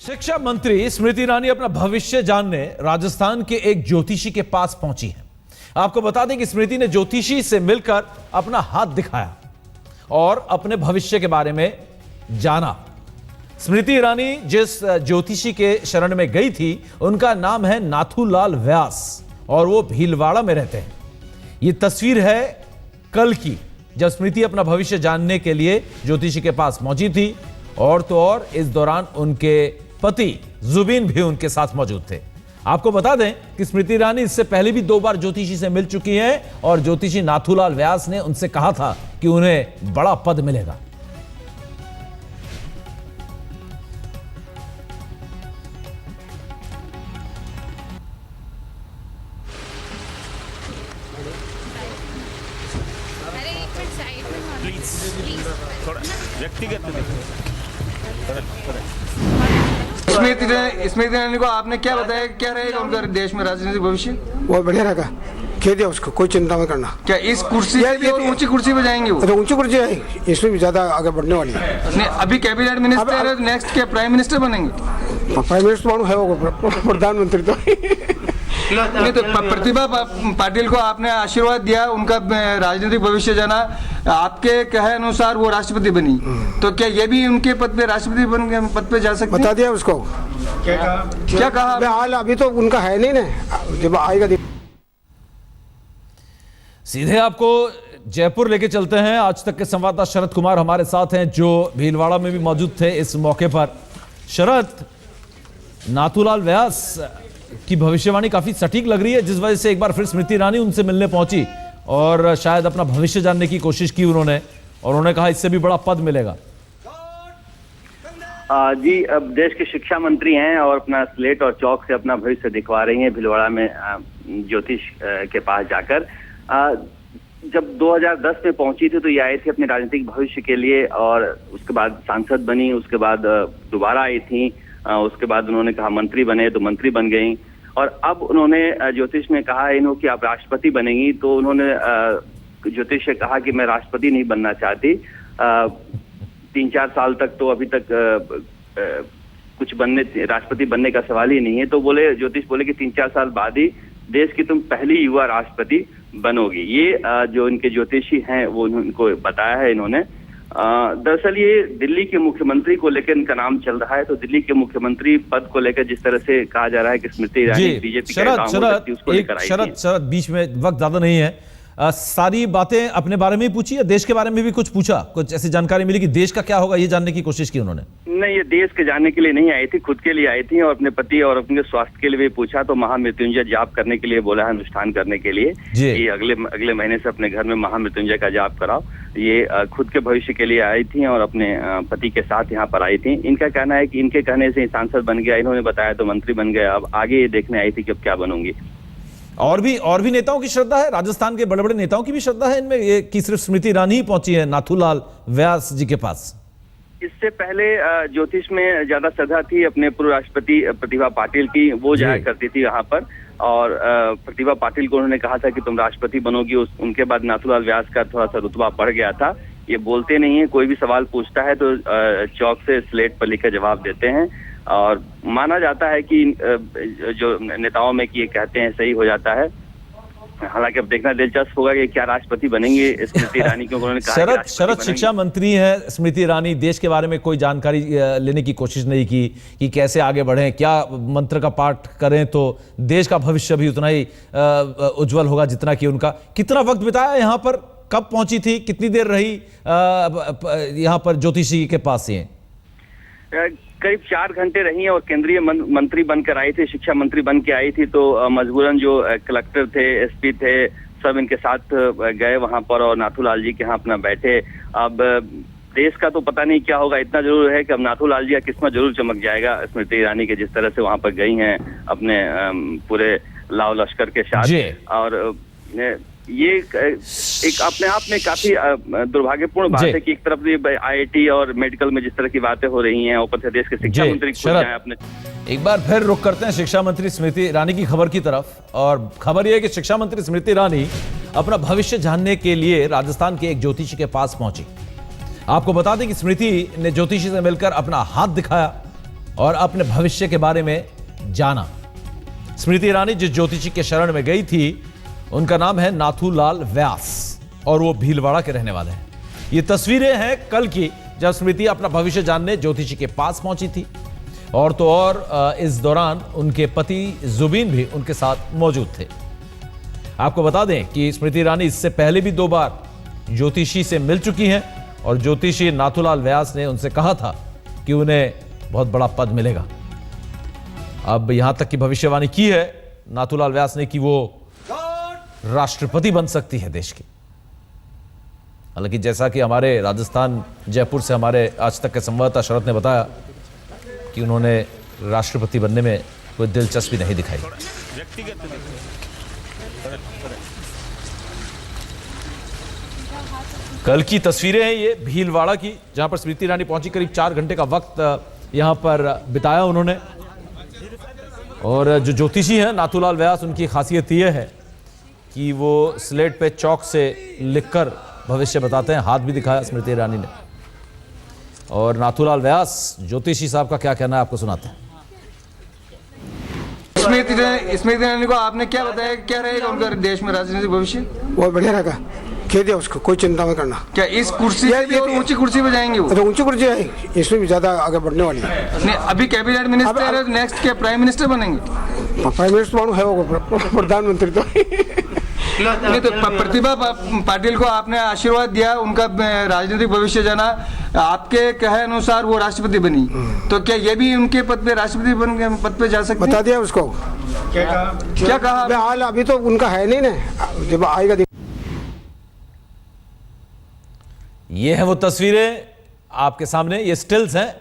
शिक्षा मंत्री स्मृति ईरानी अपना भविष्य जानने राजस्थान के एक ज्योतिषी के पास पहुंची हैं। आपको बता दें कि स्मृति ने ज्योतिषी से मिलकर अपना हाथ दिखाया और अपने भविष्य के बारे में जाना। स्मृति ईरानी जिस ज्योतिषी के शरण में गई थी उनका नाम है नाथूलाल व्यास और वो भीलवाड़ा में रहते हैं। ये तस्वीर है कल की, जब स्मृति अपना भविष्य जानने के लिए ज्योतिषी के पास पहुंची थी और तो और इस दौरान उनके पति जुबीन भी उनके साथ मौजूद थे। आपको बता दें कि स्मृति ईरानी इससे पहले भी 2 बार ज्योतिषी से मिल चुकी हैं और ज्योतिषी नाथूलाल व्यास ने उनसे कहा था कि उन्हें बड़ा पद मिलेगा। स्मृति ईरानी को आपने क्या बताया, क्या रहेगा उनका देश में राजनीतिक भविष्य? बहुत बढ़िया रहेगा, कह दिया उसको, कोई चिंता मत करना। क्या इस कुर्सी से भी और ऊंची कुर्सी पे जाएंगे वो? तो ऊंची कुर्सी है, इसमें भी ज्यादा आगे बढ़ने वाली है। नहीं, अभी कैबिनेट मिनिस्टर है, नेक्स्ट क्या प्राइम मिनिस्टर बनेंगे? प्राइम मिनिस्टर मालूम है वो, प्रधानमंत्री तो नहीं। तो प्रतिभा पाटिल को आपने आशीर्वाद दिया, उनका राजनीतिक भविष्य जाना, आपके कहे अनुसार वो राष्ट्रपति बनी, तो क्या ये भी उनके पद पे राष्ट्रपति पद पे जा सकते? बता दिया उसको। क्या कहा? हाल अभी तो उनका है नहीं ना, जब आएगा। सीधे आपको जयपुर लेके चलते हैं। आज तक के संवाददाता शरद कुमार हमारे साथ हैं जो भीलवाड़ा में भी मौजूद थे इस मौके पर। शरद, नाथूलाल व्यास की भविष्यवाणी काफी सटीक लग रही है, जिस वजह से एक बार फिर स्मृति ईरानी उनसे मिलने पहुंची और शायद अपना भविष्य जानने की कोशिश की उन्होंने, और उन्होंने कहा इससे भी बड़ा पद मिलेगा। जी, अब देश के शिक्षा मंत्री हैं और अपना स्लेट और चौक से अपना भविष्य दिखवा रही हैं भीलवाड़ा में ज्योतिष के पास जाकर। जब 2010 में पहुंची थी तो ये आई थी अपने राजनीतिक भविष्य के लिए और उसके बाद सांसद बनी, उसके बाद दोबारा आई थी, उसके बाद उन्होंने कहा मंत्री बने तो मंत्री बन गई और अब उन्होंने ज्योतिष में कहा इन्हों कि आप राष्ट्रपति बनेंगी, तो उन्होंने ज्योतिष से कहा कि मैं राष्ट्रपति नहीं बनना चाहती। 3-4 साल तक तो अभी तक कुछ राष्ट्रपति बनने का सवाल ही नहीं है। तो बोले, ज्योतिष बोले कि 3-4 साल बाद ही देश की तुम पहली युवा राष्ट्रपति बनोगी। ये जो इनके ज्योतिषी हैं वो उनको बताया है इन्होंने। दरअसल ये दिल्ली के मुख्यमंत्री को लेकर इनका नाम चल रहा है, तो दिल्ली के मुख्यमंत्री पद को लेकर जिस तरह से कहा जा रहा है कि स्मृति ईरानी बीजेपी शरद बीच में वक्त ज्यादा नहीं है, सारी बातें अपने बारे में ही पूछी या देश के बारे में भी कुछ पूछा? कुछ ऐसी जानकारी मिली कि देश का क्या होगा ये जानने की कोशिश की उन्होंने? नहीं, ये देश के जानने के लिए नहीं आई थी, खुद के लिए आई थी और अपने पति और अपने स्वास्थ्य के लिए भी पूछा। तो महामृत्युंजय जाप करने के लिए बोला है, अनुष्ठान करने के लिए कि अगले महीने से अपने घर में महामृत्युंजय का जाप कराओ। ये खुद के भविष्य के लिए आई थी और अपने पति के साथ यहाँ पर आई थी। इनका कहना है कि इनके कहने से सांसद बन गया, इन्होंने बताया तो मंत्री बन गया। अब आगे ये देखने आई थी कि अब क्या बनूंगी। और भी नेताओं की श्रद्धा है, राजस्थान के बड़े बड़े नेताओं की भी श्रद्धा है इनमें, ये कि सिर्फ स्मृति ईरानी ही पहुंची है नाथूलाल व्यास जी के पास? इससे पहले ज्योतिष में ज्यादा श्रद्धा थी अपने पूर्व राष्ट्रपति प्रतिभा पाटिल की, वो जाया करती थी यहाँ पर और प्रतिभा पाटिल को उन्होंने कहा था कि तुम राष्ट्रपति बनोगी। उनके बाद नाथूलाल व्यास का थोड़ा सा रुतबा बढ़ गया था। ये बोलते नहीं है, कोई भी सवाल पूछता है तो चौक से स्लेट पर लिखकर जवाब देते हैं और माना जाता है कि जो नेताओं में कि ये कहते हैं सही हो जाता है। हालांकि अब देखना दिलचस्प होगा कि क्या राष्ट्रपति बनेंगे स्मृति ईरानी, क्योंकि उन्होंने कहा शरद शिक्षा मंत्री है स्मृति ईरानी, देश के बारे में कोई जानकारी लेने की कोशिश नहीं की कि कैसे आगे बढ़ें, क्या मंत्र का पाठ करें तो देश का भविष्य भी उतना ही उज्जवल होगा जितना कि उनका। कितना वक्त बिताया यहाँ पर, कब पहुंची थी, कितनी देर रही यहाँ पर ज्योतिषी के पास? ये करीब 4 घंटे रही हैं और केंद्रीय मंत्री बनकर आई थी, शिक्षा मंत्री बन के आई थी। तो मजबूरन जो कलेक्टर थे, एसपी थे, सब इनके साथ गए वहां पर और नाथूलाल जी के यहाँ अपना बैठे। अब देश का तो पता नहीं क्या होगा, इतना जरूर है कि अब नाथूलाल जी का किस्मत जरूर चमक जाएगा स्मृति ईरानी के, जिस तरह से वहां पर गई हैं अपने पूरे लाव लश्कर के साथ। और ये एक अपने आप में काफी दुर्भाग्यपूर्ण बात है कि एक तरफ आईआईटी और मेडिकल में जिस तरह की बातें हो रही हैं, ऊपर से देश के शिक्षा मंत्री खुद जाएं अपने। एक बार फिर रुख करते हैं शिक्षा मंत्री स्मृति ईरानी की खबर की तरफ, और खबर यह है कि शिक्षा मंत्री स्मृति ईरानी अपना भविष्य जानने के लिए राजस्थान के एक ज्योतिषी के पास पहुंची। आपको बता दें कि स्मृति ने ज्योतिषी से मिलकर अपना हाथ दिखाया और अपने भविष्य के बारे में जाना। स्मृति ईरानी जिस ज्योतिषी के शरण में गई थी उनका नाम है नाथूलाल व्यास और वो भीलवाड़ा के रहने वाले हैं। ये तस्वीरें हैं कल की, जब स्मृति अपना भविष्य जानने ज्योतिषी के पास पहुंची थी। और तो और इस दौरान उनके पति जुबीन भी उनके साथ मौजूद थे। आपको बता दें कि स्मृति ईरानी इससे पहले भी 2 बार ज्योतिषी से मिल चुकी हैं और ज्योतिषी नाथूलाल व्यास ने उनसे कहा था कि उन्हें बहुत बड़ा पद मिलेगा। अब यहां तक की भविष्यवाणी की है नाथूलाल व्यास ने कि वो राष्ट्रपति बन सकती है देश की। हालांकि जैसा कि हमारे राजस्थान जयपुर से हमारे आज तक के संवाददाता शरद ने बताया कि उन्होंने राष्ट्रपति बनने में कोई दिलचस्पी नहीं दिखाई। कल की तस्वीरें हैं ये भीलवाड़ा की, जहां पर स्मृति ईरानी पहुंची। करीब 4 घंटे का वक्त यहां पर बिताया उन्होंने। और जो ज्योतिषी हैं नाथूलाल व्यास, उनकी खासियत यह है कि वो स्लेट पे चौक से लिखकर भविष्य बताते हैं। हाथ भी दिखाया स्मृति ईरानी ने। और नाथूलाल व्यास ज्योतिषी साहब का क्या कहना है आपको सुनाते हैं। स्मृति ईरानी को आपने क्या बताया, क्या रहेगा उनका देश में राजनीतिक भविष्य? बहुत बढ़िया रहेगा, कह दिया उसको, कोई चिंता मत करना। क्या इस कुर्सी से भी ऊंची कुर्सी पे जाएंगे वो? तो ऊंची कुर्सी है, इसमें भी ज्यादा आगे बढ़ने वाली है। नहीं, अभी कैबिनेट मिनिस्टर है, नेक्स्ट क्या प्राइम मिनिस्टर बनेंगे? प्राइम मिनिस्टर मालूम है वो, प्रधानमंत्री तो नहीं, तो प्रतिभा पाटिल को आपने आशीर्वाद दिया, उनका राजनीतिक भविष्य जाना, आपके कहे अनुसार वो राष्ट्रपति बनी, तो क्या ये भी उनके पद पे राष्ट्रपति पद पे जा सकते? बता दिया उसको। क्या कहा? हाल अभी तो उनका है नहीं ना, जब आएगा। ये है वो तस्वीरें आपके सामने, ये स्टिल्स हैं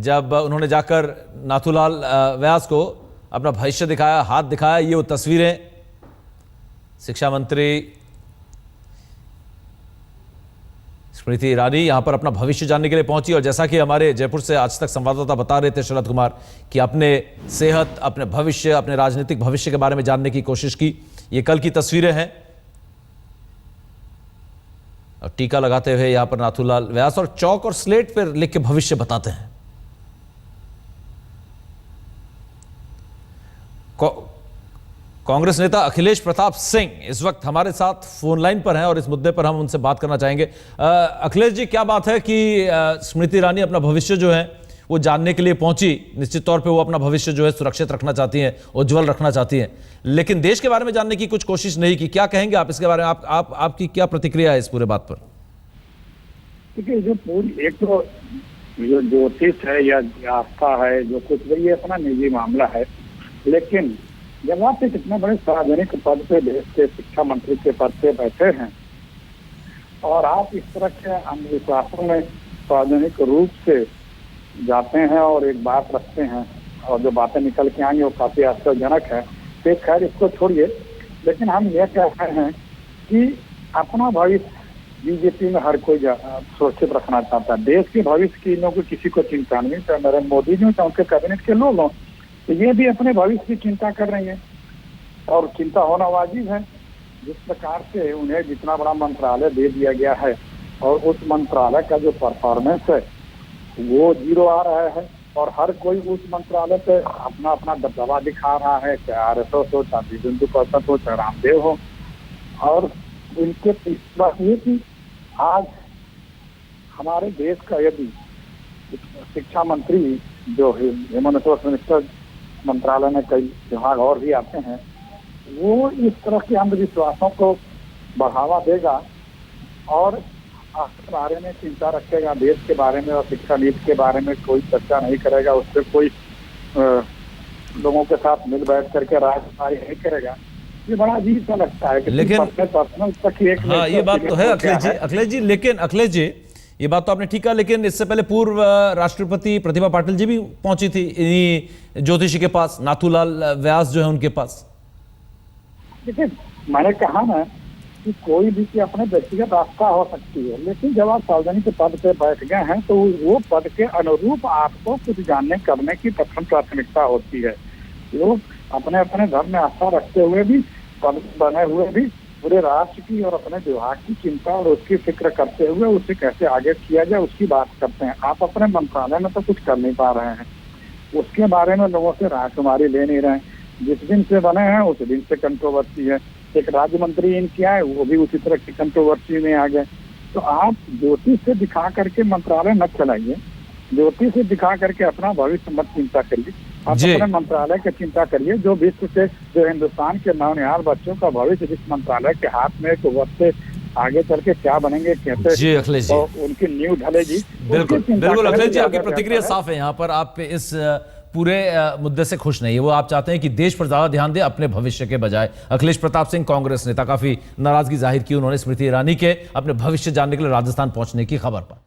जब उन्होंने जाकर नाथूलाल व्यास को अपना भविष्य दिखाया, हाथ दिखाया। ये वो तस्वीरें शिक्षा मंत्री स्मृति ईरानी यहां पर अपना भविष्य जानने के लिए पहुंची। और जैसा कि हमारे जयपुर से आज तक संवाददाता बता रहे थे शरद कुमार कि अपने सेहत, अपने भविष्य, अपने राजनीतिक भविष्य के बारे में जानने की कोशिश की। ये कल की तस्वीरें हैं। और टीका लगाते हुए यहां पर नाथूलाल व्यास और चौक और स्लेट पर लिख के भविष्य बताते हैं। कांग्रेस नेता अखिलेश प्रताप सिंह इस वक्त हमारे साथ फोन लाइन पर हैं और इस मुद्दे पर हम उनसे बात करना चाहेंगे। अखिलेश जी, क्या बात है कि स्मृति ईरानी अपना भविष्य जो है वो जानने के लिए पहुंची। निश्चित तौर पे वो अपना भविष्य जो है सुरक्षित रखना चाहती हैं, उज्जवल रखना चाहती हैं, लेकिन देश के बारे में जानने की कुछ कोशिश नहीं की। क्या कहेंगे आप इसके बारे में? आपकी क्या प्रतिक्रिया है इस पूरे बात पर? देखिए, जो पूरी एक तो जो ज्योतिष है या आस्था है, जो कुछ भी, ये अपना निजी मामला है। लेकिन जब आप एक इतने बड़े सार्वजनिक पद पे, देश के शिक्षा मंत्री के पद पे बैठे हैं और आप इस तरह के अंधविश्वासों में सार्वजनिक रूप से जाते हैं और एक बात रखते हैं और जो बातें निकल के आएंगी वो काफी आश्चर्यजनक है। तो खैर इसको छोड़िए, लेकिन हम ये कह रहे हैं कि अपना भविष्य बीजेपी में हर कोई सुरक्षित रखना चाहता है। देश के भविष्य की लोगों को किसी को चिंता नहीं, चाहे नरेंद्र मोदी जी चाहे उनके कैबिनेट के लोग हों, तो ये भी अपने भविष्य की चिंता कर रही हैं और चिंता होना वाजिब है। जिस प्रकार से उन्हें जितना बड़ा मंत्रालय दे दिया गया है और उस मंत्रालय का जो परफॉर्मेंस है वो 0 आ रहा है और हर कोई उस मंत्रालय पे अपना अपना दबदबा दिखा रहा है, चाहे RSS हो, चाहे बिंदु कौशल हो, चाहे रामदेव हो। और उनके बात ये कि आज हमारे देश का यदि शिक्षा मंत्री जो ह्यूमन रिसोर्स मिनिस्टर मंत्रालय में कई विभाग और भी आते हैं, वो इस तरह के अंधविश्वासों को बढ़ावा देगा और आपके बारे में चिंता रखेगा, देश के बारे में और शिक्षा नीति के बारे में कोई चर्चा नहीं करेगा, उस पर कोई लोगों के साथ मिल बैठ करके राजनीति नहीं करेगा। ये बड़ा अजीब सा लगता है। लेकिन हाँ, ये बात तो है अखिलेश जी, लेकिन अखिलेश जी ये बात तो आपने ठीक कहा, लेकिन इससे पहले पूर्व राष्ट्रपति प्रतिभा पाटिल जी भी पहुंची थी इन्हीं ज्योतिषी के पास, नाथूलाल व्यास जो है उनके पास। देखिए, मैंने कहा ना कि कोई भी की अपने व्यक्तिगत आस्था हो सकती है, लेकिन जब आप सार्वजनिक पद पे बैठ गए हैं तो वो पद के अनुरूप आपको कुछ जानने करने की प्रथम प्राथमिकता होती है। लोग अपने अपने धर्म में आस्था रखते हुए भी, पद बने हुए भी पूरे राष्ट्र की और अपने विभाग की चिंता और उसकी फिक्र करते हुए उसे कैसे आगे किया जाए उसकी बात करते हैं। आप अपने मंत्रालय में तो कुछ कर नहीं पा रहे हैं, उसके बारे में लोगों से रायशुमारी ले नहीं रहे हैं। जिस दिन से बने हैं उस दिन से कंट्रोवर्सी है। एक राज्य मंत्री इनके आए, वो भी उसी तरह की कंट्रोवर्सी में आ गए। तो आप ज्योतिष से दिखा करके मंत्रालय मत चलाइए, ज्योतिष से दिखा करके अपना भविष्य मत चिंता करिए। आप जी। अपने मंत्रालय की चिंता करिए। जो विश्व से, जो हिंदुस्तान के नौनिहाल बच्चों का भविष्य जिस मंत्रालय के हाथ में, तो वक्त आगे चल के क्या बनेंगे, कैसे जी अखिलेश जी, तो उनकी नींव ढलेगी। बिल्कुल उसकी चिंता बिल्कुल करने अखिलेश से जी, आपकी ज्यादा प्रतिक्रिया बेहतर है। साफ है। यहाँ पर आप इस पूरे मुद्दे से खुश नहीं है, वो आप चाहते हैं कि देश पर ज्यादा ध्यान दे अपने भविष्य के बजाय। अखिलेश प्रताप सिंह कांग्रेस नेता काफी नाराजगी जाहिर की उन्होंने स्मृति ईरानी के अपने भविष्य जानने के लिए राजस्थान पहुंचने की खबर पर।